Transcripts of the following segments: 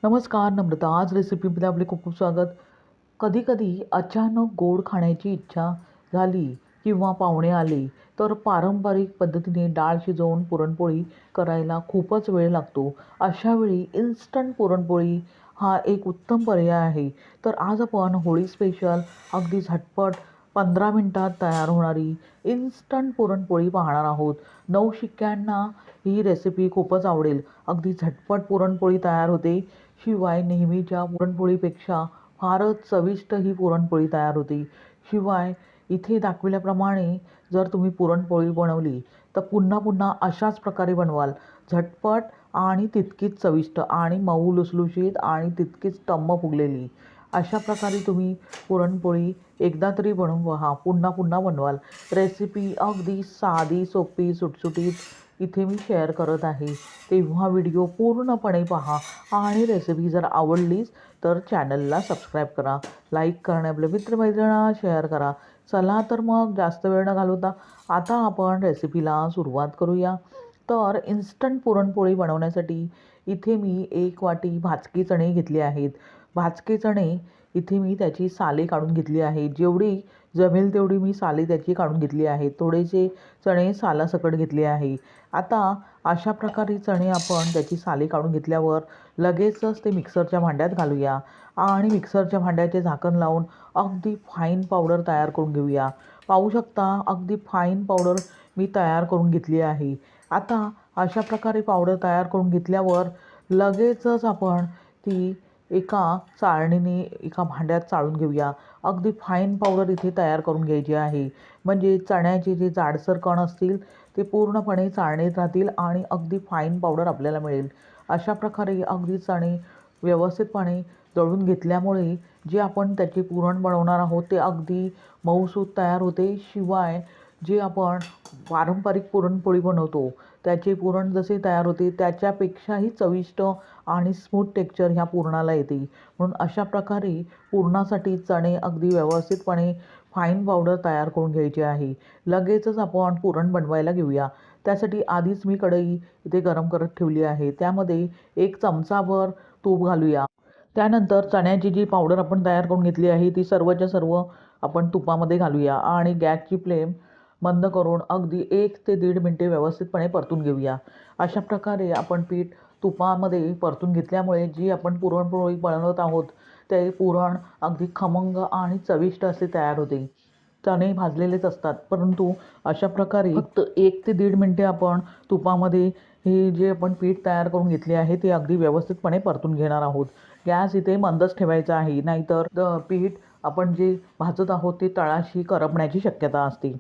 नमस्कार नम्रता. आज रेसिपीमध्ये आपले खूप खूप स्वागत. कधी-कधी अचानक गोड खाण्याची इच्छा झाली किंवा पाहुणे आले, तर पारंपरिक पद्धतीने डाळ शिजवून पुरणपोळी करायला खूपच वेळ लागतो. अशा वेळी इन्स्टंट पुरणपोळी हा एक उत्तम पर्याय आहे. तर आज आपण होळी स्पेशल अगदी झटपट 15 मिनिटात तयार होणारी इन्स्टंट पुरणपोळी पाहणार आहोत. नवशिक्यांना ही रेसिपी खूपच आवडेल. अगदी झटपट पुरणपोळी तयार होते. शिवाय नेहमीच्या पुरणपोळीपेक्षा फारच चविष्ट ही पुरणपोळी तयार होते. शिवाय इथे दाखविल्याप्रमाणे जर तुम्ही पुरणपोळी बनवली तर पुन्हा पुन्हा अशाच प्रकारे बनवाल. झटपट आणि तितकीच चविष्ट आणि मऊ लुसलुशीत आणि तितकीच टम्म फुगलेली. अशा प्रकारे तुम्ही पुरणपोळी एकदा तरी बनवून पहा. पुन्हा पुन्हा बनवाल. रेसिपी अगदी साधी, सोपी, सुटसुटीत इथे मी शेअर करत आहे. तेव्हा व्हिडिओ पूर्णपणे पहा आणि रेसिपी जर आवडलीच तर चॅनलला सबस्क्राईब करा. लाईक करा, आपल्या मित्रमैत्रिणींना शेअर करा. चला तर मग जास्त वेळ न घालवता आता आपण रेसिपीला सुरुवात करूया. तर इन्स्टंट पुरणपोळी बनवण्यासाठी इथे मी 1 वाटी भाजके चणे घेतले आहेत. भाजके चणे इथे मी त्याची साले काढून घेतली आहे. जेवढी जमेल तेवढी मी साले त्याची काढून घेतली आहे. थोडेसे चणे सालासकट घेतले आहे. आता अशा प्रकारे चणे आपण त्याची साले काढून घेतल्यावर लगेचच ते मिक्सरच्या भांड्यात घालूया आणि मिक्सरच्या भांड्याचे झाकण लावून अगदी फाईन पावडर तयार करून घेऊया. पाहू शकता अगदी फाईन पावडर मी तयार करून घेतली आहे. आता अशा प्रकारे पावडर तयार करून घेतल्यावर लगेचच आपण ती एका चाळणीने एका भांड्यात चाळून घेऊया. अगदी फाईन पावडर इथे तयार करून घ्यायची आहे. म्हणजे चण्याचे जे जाडसर कण असतील ते पूर्णपणे चाळणीत राहतील आणि अगदी फाईन पावडर आपल्याला मिळेल. अशा प्रकारे अगदी चणे व्यवस्थितपणे दळून घेतल्यामुळे जे आपण त्याचे पुरण बनवणार आहोत ते अगदी मऊसूत तयार होते. शिवाय जे आपण पारंपरिक पुरणपोळी बनवतो त्याचे पुरण जसे तयार होते त्याच्यापेक्षाही चविष्ट आणि स्मूथ टेक्स्चर ह्या पुरणाला येते. म्हणून अशा प्रकारे पुरणासाठी चणे अगदी व्यवस्थितपणे फाईन पावडर तयार करून घ्यायची आहे. लगेचच आपण पुरण बनवायला घेऊया. त्यासाठी आधीच मी कढई इथे गरम करत ठेवली आहे. त्यामध्ये 1 चमचाभर तूप घालूया. त्यानंतर चण्याची जी पावडर आपण तयार करून घेतली आहे ती सर्वच्या सर्व आपण तुपामध्ये घालूया आणि गॅसची फ्लेम बंद करून अगदी 1 ते 1.5 मिनिटे व्यवस्थितपणे परतून घेऊया. अशा प्रकारे आपण पीठ तुपामध्ये परतून घेतल्यामुळे जी आपण पुरणपोळी बनवत आहोत ते पुरण अगदी खमंग आणि चविष्ट असे तयार होते. चणे भाजलेलेच असतात परंतु अशा प्रकारे फक्त 1 ते 1.5 मिनिटे आपण तुपामध्ये हे जे आपण पीठ तयार करून घेतले आहे ते अगदी व्यवस्थितपणे परतून घेणार आहोत. गॅस इथे मंदच ठेवायचा आहे, नाहीतर पीठ आपण जे भाजत आहोत ते तळाशी करपण्याची शक्यता असते.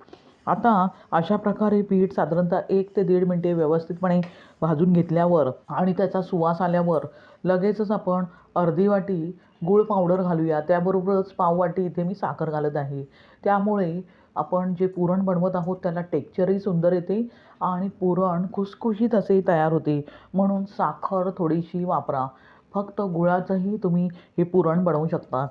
आता अशा प्रकारे पीठ साधारणतः 1 ते 1.5 मिनिटे व्यवस्थितपणे भाजून घेतल्यावर आणि त्याचा सुवास आल्यावर लगेचच आपण अर्धी वाटी गूळ पावडर घालूया. त्याबरोबरच पाव वाटी इथे मी साखर घालत आहे. त्यामुळे आपण जे पुरण बनवत आहोत त्याला टेक्स्चरही सुंदर येते आणि पुरण खुसखुशीत असे तयार होते. म्हणून साखर थोडीशी वापरा. फक्त गुळाचंही तुम्ही हे पुरण बनवू शकता.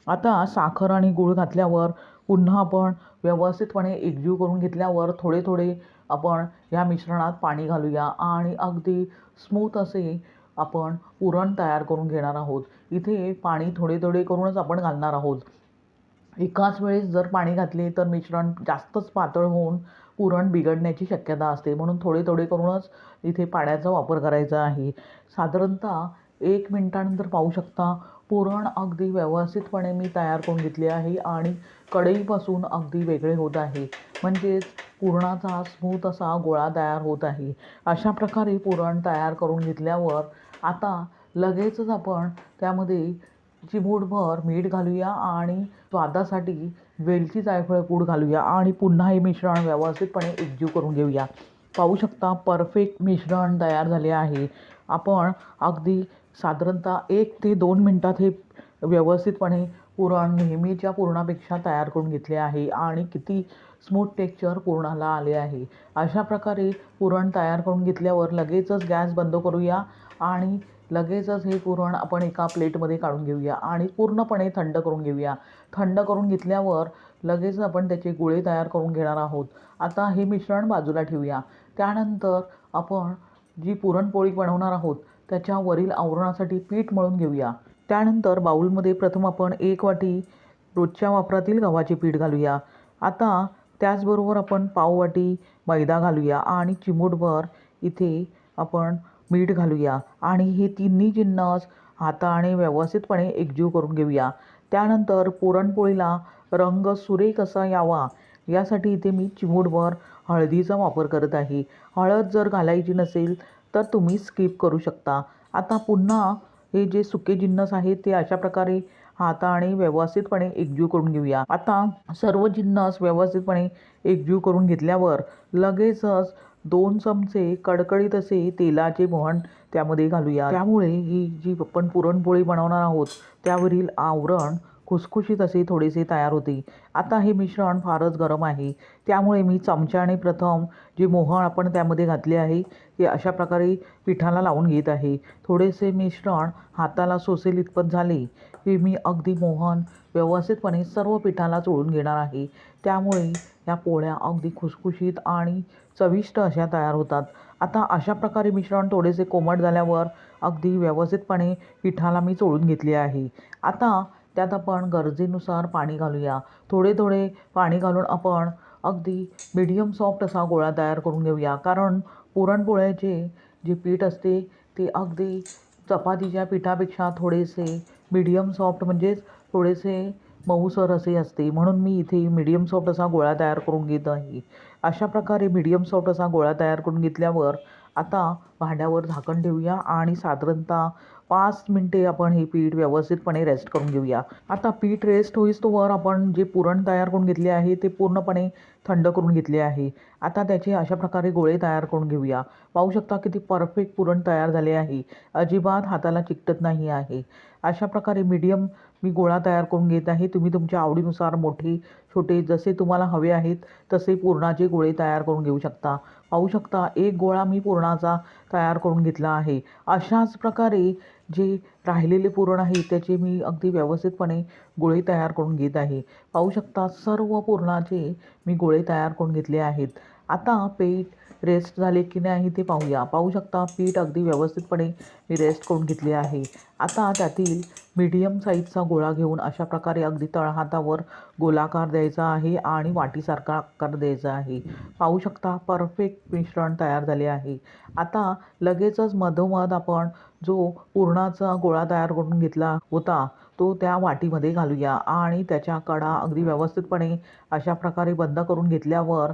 आता साखर आणि गूळ घातल्यावर पुन्हा आपण व्यवस्थितपणे एकजीव करून घेतल्यावर थोडे थोडे आपण ह्या मिश्रणात पाणी घालूया आणि अगदी स्मूथ असे आपण पुरण तयार करून घेणार आहोत. इथे पाणी थोडे थोडे करूनच आपण घालणार आहोत. एकाच वेळेस जर पाणी घातले तर मिश्रण जास्तच पातळ होऊन पुरण बिघडण्याची शक्यता असते. म्हणून थोडे थोडे करूनच इथे पाण्याचा वापर करायचा आहे. साधारणतः 1 मिनिटानंतर पाहू शकता पुरण अगदी व्यवस्थितपणे मी तयार करून घेतले आहे आणि कढईपासून अगदी वेगळे होत आहे. म्हणजेच पुरणाचा स्मूथ असा गोळा तयार होत आहे. अशा प्रकारे पुरण तयार करून घेतल्यावर आता लगेचच आपण त्यामध्ये चिमूटभर मीठ घालूया आणि स्वादासाठी वेलची जायफळ पूड घालूया आणि पुन्हा हे मिश्रण व्यवस्थितपणे एकजीव करून घेऊया. पाहू शकता परफेक्ट मिश्रण तयार झाले आहे. आपण अगदी साधारणतः 1 ते 2 मिनिटात हे व्यवस्थितपणे पुरण नेहमीच्या पुरणापेक्षा तयार करून घेतले आहे आणि किती स्मूथ टेक्स्चर पुरणाला आले आहे. अशा प्रकारे पुरण तयार करून घेतल्यावर लगेचच गॅस बंद करूया आणि लगेचच हे पुरण आपण एका प्लेटमध्ये काढून घेऊया आणि पूर्णपणे थंड करून घेऊया. थंड करून घेतल्यावर लगेच आपण त्याचे गोळे तयार करून घेणार आहोत. आता हे मिश्रण बाजूला ठेवूया. त्यानंतर आपण जी पुरणपोळी बनवणार आहोत त्याच्या वरील आवरणासाठी पीठ मळून घेऊया. त्यानंतर बाउलमध्ये प्रथम आपण 1 वाटी रोजच्या वापरातील गव्हाचे पीठ घालूया. आता त्याचबरोबर आपण पाव वाटी मैदा घालूया आणि चिमूटभर इथे आपण मीठ घालूया आणि हे तिन्ही जिन्नस हाताने व्यवस्थितपणे एकजीव करून घेऊया. त्यानंतर पुरणपोळीला रंग सुरेख असा यावा यासाठी इथे मी चिमूटभर हळदीचा वापर करत आहे. हळद जर घालायची नसेल तर तुम्ही स्किप करू शकता. आता पुन्हा हे जे सुके जिन्नस आहेत ते अशा प्रकारे हाताने व्यवस्थितपणे एकजीव करून घेऊया. आता सर्व जिन्नस व्यवस्थितपणे एकजीव करून घेतल्यावर लगेचच 2 चमचे कडकडीत असे तेलाचे मोहन त्यामध्ये घालूया. त्यामुळे ही जी आपण पुरणपोळी बनवणार आहोत त्यावरील आवरण खुसखुशीत असे थोडेसे तयार होते. आता हे मिश्रण फारच गरम आहे त्यामुळे मी चमच्याने प्रथम जे मोहन आपण त्यामध्ये घातले आहे ते अशा प्रकारे पिठाला लावून घेत आहे. थोडेसे मिश्रण हाताला सोसेल इतपत झाले की मी अगदी मोहन व्यवस्थितपणे सर्व पिठाला चोळून घेणार आहे. त्यामुळे या पोळ्या अगदी खुसखुशीत आणि चविष्ट अशा तयार होतात. आता अशा प्रकारे मिश्रण थोडेसे कोमट झाल्यावर अगदी व्यवस्थितपणे पिठाला मी चोळून घेतले आहे. आता त्यात आपण गरजेनुसार पाणी घालूया. थोडे थोडे पाणी घालून आपण अगदी मीडियम सॉफ्ट असा गोळा तयार करून घेऊया. कारण पुरणपोळ्याचे जे पीठ असते ते अगदी चपातीच्या पिठापेक्षा थोडेसे मीडियम सॉफ्ट म्हणजेच थोडेसे मऊसर असे असते. म्हणून मी इथे मीडियम सॉफ्ट असा गोळा तयार करून घेत आहे. अशा प्रकारे मीडियम सॉफ्ट असा गोळा तयार करून घेतल्यावर आता भांड्यावर झाकण ठेवूया आणि साधारणतः 5 मिनिटे आपण हे पीठ व्यवस्थितपणे रेस्ट करून घेऊया. आता पीठ रेस्ट होईस्तोवर आपण जे पुरण तयार करून घेतले आहे ते पूर्णपणे थंड करून घेतले आहे. आता त्याचे अशा प्रकारे गोळे तयार करून घेऊया. पाहू शकता किती परफेक्ट पुरण तयार झाले आहे. अजिबात हाताला चिकटत नाही आहे. अशा प्रकारे मीडियम मी गोळा तयार करून घेत आहे. तुम्ही तुमच्या आवडीनुसार मोठे छोटे जसे तुम्हाला हवे आहेत तसे पुरणाचे गोळे तयार करून घेऊ शकता. पाहू शकता एक गोळा मी पुरणाचा तयार करून घेतला आहे. अशाच प्रकारे जे राहिलेले पुरण आहे त्याचे मी अगदी व्यवस्थितपणे गोळे तयार करून घेत आहे. पाहू शकता सर्व पुरणाचे मी गोळे तयार करून घेतले आहेत. आता पीठ रेस्ट झाले की नाही ते पाहूया. पाहू शकता पीठ अगदी व्यवस्थितपणे मी रेस्ट करून घेतले आहे. आता त्यातील मीडियम साईजचा गोळा घेऊन अशा प्रकारे अगदी तळहातावर गोलाकार द्यायचा आहे आणि वाटीसारखा आकार द्यायचा आहे. पाहू शकता परफेक्ट मिश्रण तयार झाले आहे. आता लगेचच मधोमध आपण जो पुरणाचा गोळा तयार करून घेतला होता तो त्या वाटीमध्ये घालूया आणि त्याच्या कडा अगदी व्यवस्थितपणे अशा प्रकारे बंद करून घेतल्यावर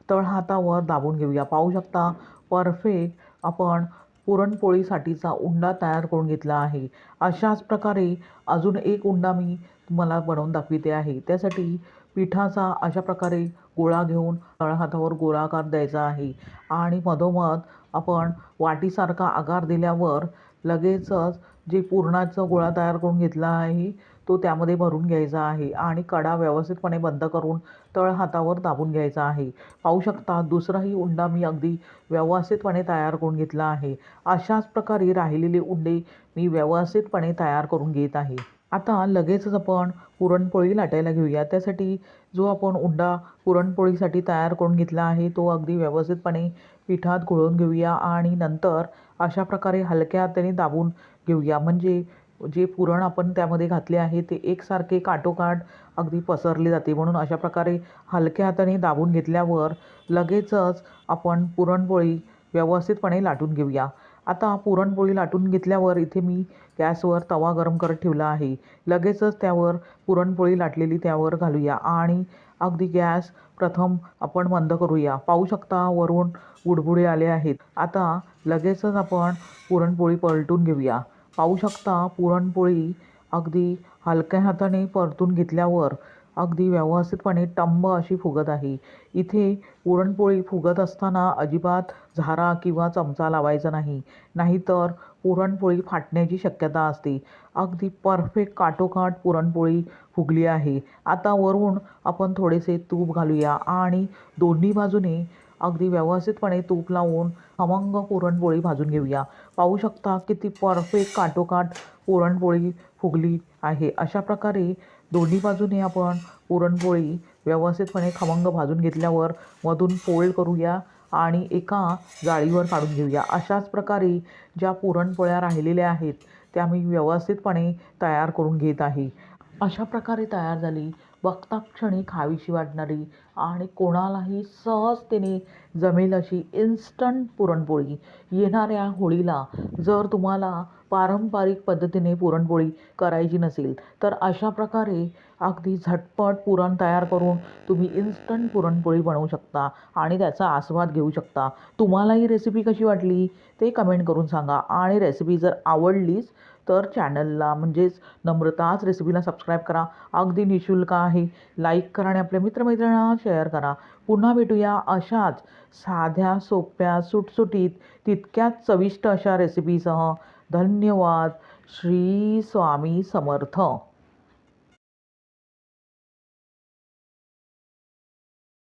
तळहातावर दाबून घेऊया. पाहू शकता परफेक्ट आपण पुरणपोळीसाठीचा उंडा तयार करून घेतला आहे. अशाच प्रकारे अजून एक उंडा मी तुम्हाला बनवून दाखविते आहे. त्यासाठी पिठाचा अशा प्रकारे गोळा घेऊन तळहातावर गोलाकार द्यायचा आहे आणि मधोमध आपण वाटीसारखा आकार दिल्यावर लगेचच जे पुरणाचा गोळा तयार करून घेतला आहे तो त्यामध्ये भरून घ्यायचा आहे आणि कडा व्यवस्थितपणे बंद करून तळहातावर दाबून घ्यायचा आहे. पाहू शकता दुसराही उंडा मी अगदी व्यवस्थितपणे तयार करून घेतला आहे. अशाच प्रकारे राहिलेले उंडे मी व्यवस्थितपणे तयार करून घेत आहे. आता लगेचच आपण पुरणपोळी लाटायला घेऊया. त्यासाठी जो आपण उंडा पुरणपोळीसाठी तयार करून घेतला आहे तो अगदी व्यवस्थितपणे पिठात घोळून घेऊया आणि नंतर अशा प्रकारे हलक्या हाताने दाबून घेऊया. म्हणजे जे पुरण आपण त्यामध्ये घातले आहे ते एकसारखे काठोकाठ अगदी पसरले जाते. म्हणून अशा प्रकारे हलक्या हाताने दाबून घेतल्यावर लगेचच आपण पुरणपोळी व्यवस्थितपणे लाटून घेऊया. आता पुरणपोळी लाटून घेतल्यावर इथे मी गॅसवर तवा गरम करत ठेवला आहे. लगेचच त्यावर पुरणपोळी लाटलेली त्यावर घालूया आणि अगदी गॅस प्रथम आपण मंद करूया. पाहू शकता वरून बुडबुडे आले आहेत. आता लगेचच आपण पुरणपोळी पलटून घेऊया. पाहू शकता पुरणपोळी अगदी हलक्या हाताने परतून घेतल्यावर अगदी व्यवस्थितपणे टम्म अशी फुगत आहे. इथे पुरणपोळी फुगत असताना अजिबात झारा किंवा चमचा लावायचा नाही, नाहीतर पुरणपोळी फाटण्याची शक्यता असते. अगदी परफेक्ट काठोकाठ पुरणपोळी फुगली आहे. आता वरून आपण थोडेसे तूप घालूया आणि दोन्ही बाजूने अगदी व्यवस्थितपणे तूप लावून खमंग पुरणपोळी भाजून घेऊया. पाहू शकता किती परफेक्ट काठोकाठ पुरणपोळी फुगली आहे. अशा प्रकारे दोन्ही बाजूने आपण पुरणपोळी व्यवस्थितपणे खमंग भाजून घेतल्यावर मधून फोल्ड करूया आणि एका जाळीवर काढून घेऊया. अशाच प्रकारे ज्या पुरणपोळ्या राहिलेल्या आहेत त्या मी व्यवस्थितपणे तयार करून घेत आहे. अशा प्रकारे तयार झाली बघता क्षणी खावीशी वाटणारी आणि कोणालाही सहजतेने जमेल अशी इन्स्टंट पुरणपोळी. येणाऱ्या होळीला जर तुम्हाला पारंपरिक पद्धतीने पुरणपोळी करायची नसेल तर अशा प्रकारे अगदी झटपट पुरण तयार करून तुम्ही इन्स्टंट पुरणपोळी बनवू शकता आणि त्याचा आस्वाद घेऊ शकता. तुम्हाला ही रेसिपी कशी वाटली ते कमेंट करून सांगा आणि रेसिपी जर आवडलीच तर चॅनलला म्हणजेच नम्रताच रेसिपीला सबस्क्राईब करा. अगदी निःशुल्क आहे. लाईक करा आणि आपल्या मित्रमैत्रिणींना शेअर करा. पुन्हा भेटूया अशाच साध्या सोप्या सुटसुटीत तितक्याच चविष्ट अशा रेसिपीसह. धन्यवाद. श्री स्वामी समर्थ.